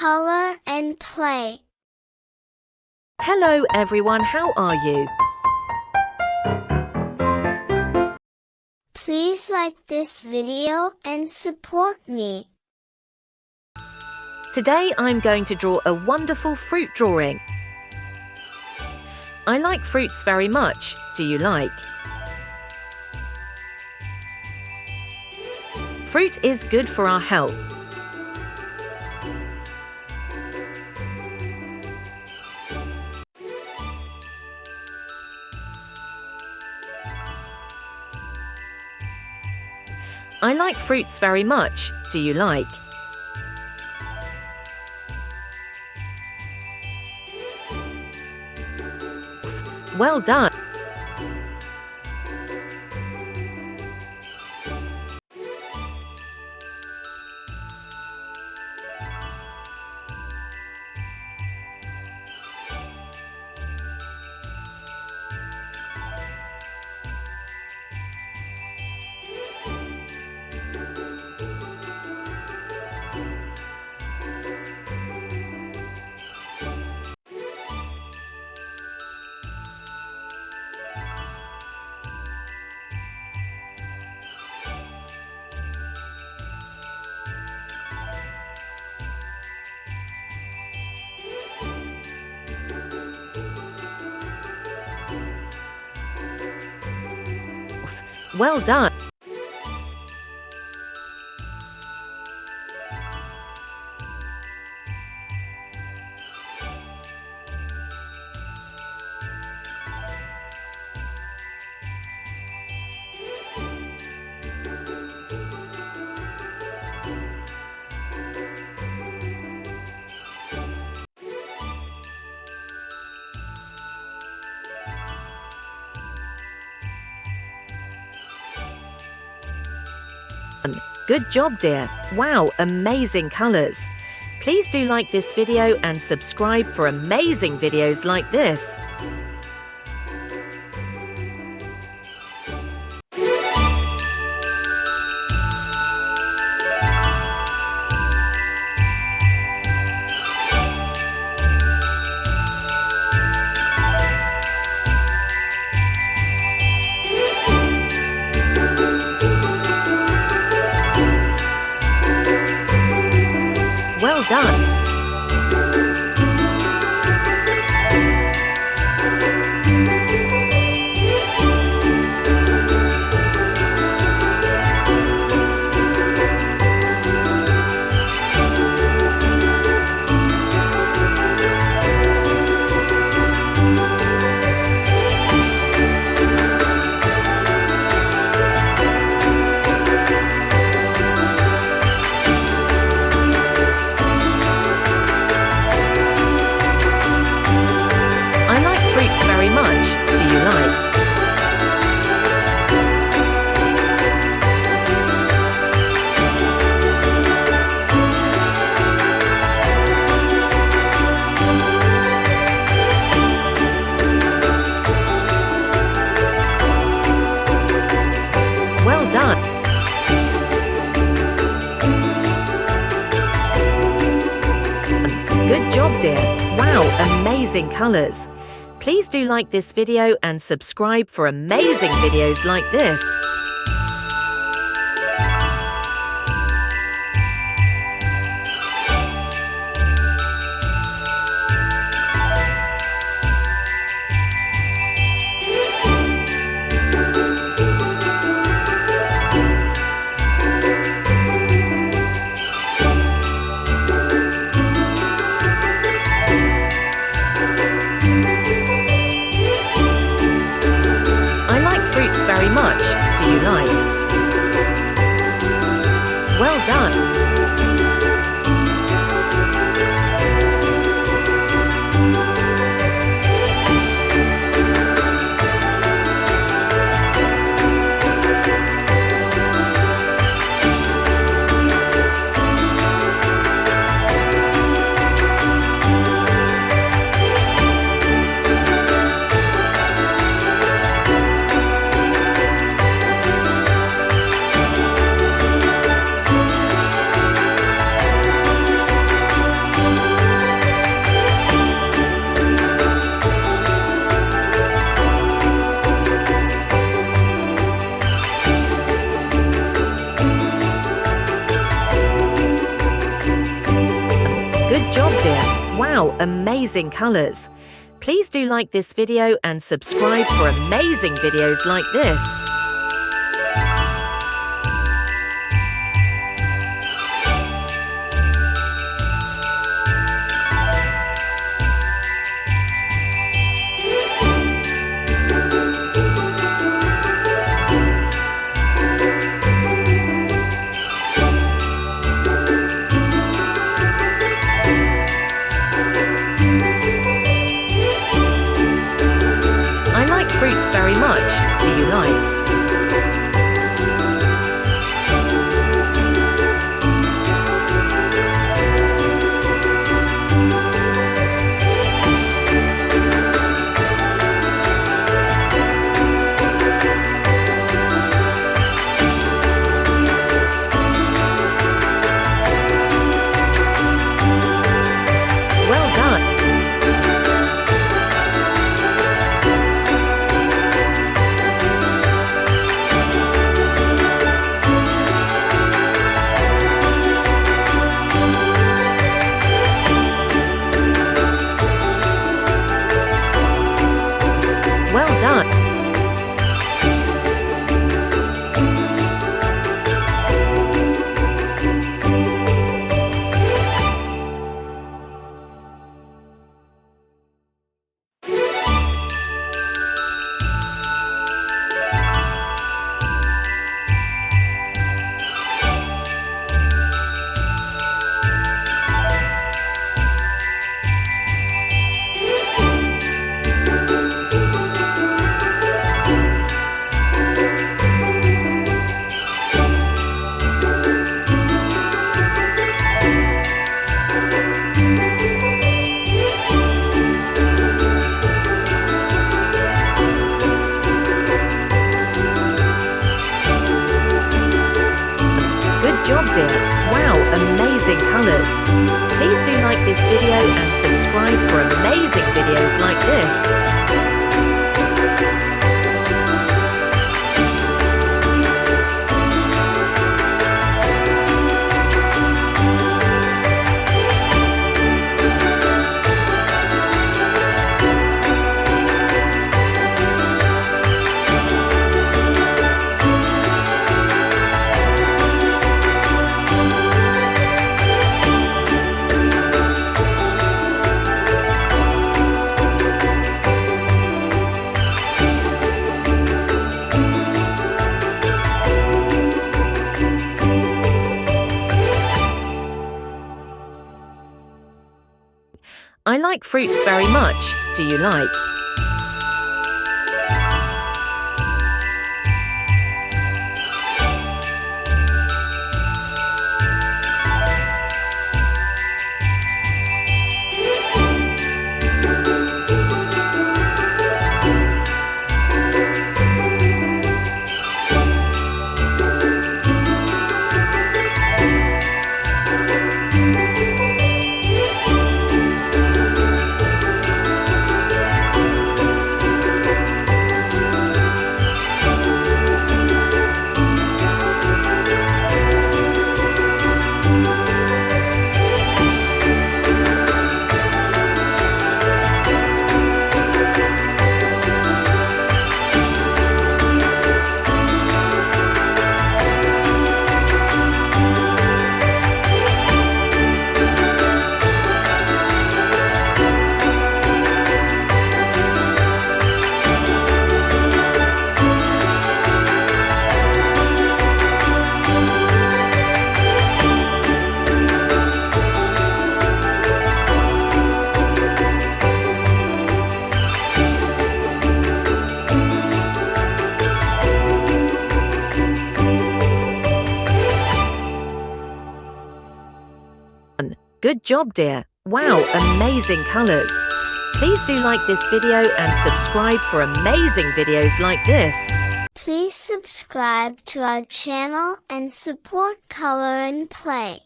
color and play. Hello everyone, how are you? Please like this video and support me. Today I'm going to draw a wonderful fruit drawing. I like fruits very much. Do you like? Fruit is good for our health. I like fruits very much. Do you like? Well done. Well done. Good job, dear. Wow, amazing colors. Please do like this video and subscribe for amazing videos like this. Well done. Very much. Do you like? Well done. Good job, dear. Wow, amazing colors. Please do like this video and subscribe for amazing videos like this. Very much. Good job, dear. Wow, amazing colors. Please do like this video and subscribe for amazing videos like this. Fruits very much. Do you like? Well done. Well done. Good job, dear. Wow, amazing colors. Please do like this video and subscribe for amazing videos like this. I like fruits very much. Do you like? Good job, dear. Wow, amazing colors. Please do like this video and subscribe for amazing videos like this. Please subscribe to our channel and support Color and Play.